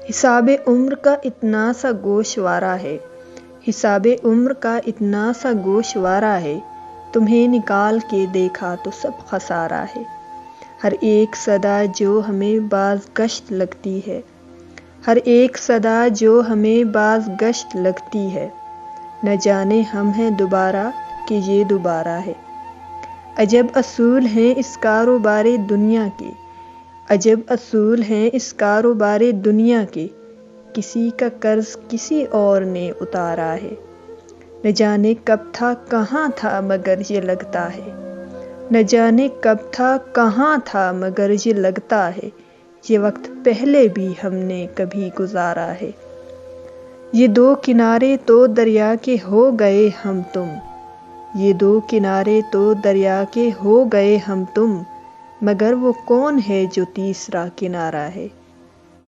حساب عمر کا اتنا سا گوشوارہ ہے، حساب عمر کا اتنا سا گوشوارہ ہے، تمہیں نکال کے دیکھا تو سب خسارہ ہے۔ ہر ایک صدا جو ہمیں باز گشت لگتی ہے، ہر ایک صدا جو ہمیں باز گشت لگتی ہے، نہ جانے ہم ہیں دوبارہ کہ یہ دوبارہ ہے۔ عجب اصول ہیں اس کاروبار دنیا کے، عجب اصول ہیں اس کاروبار دنیا کے، کسی کا قرض کسی اور نے اتارا ہے۔ نہ جانے کب تھا کہاں تھا مگر یہ لگتا ہے، نہ جانے کب تھا کہاں تھا مگر یہ لگتا ہے، یہ وقت پہلے بھی ہم نے کبھی گزارا ہے۔ یہ دو کنارے تو دریا کے ہو گئے ہم تم، یہ دو کنارے تو دریا کے ہو گئے ہم تم، مگر وہ کون ہے جو تیسرا کنارہ ہے۔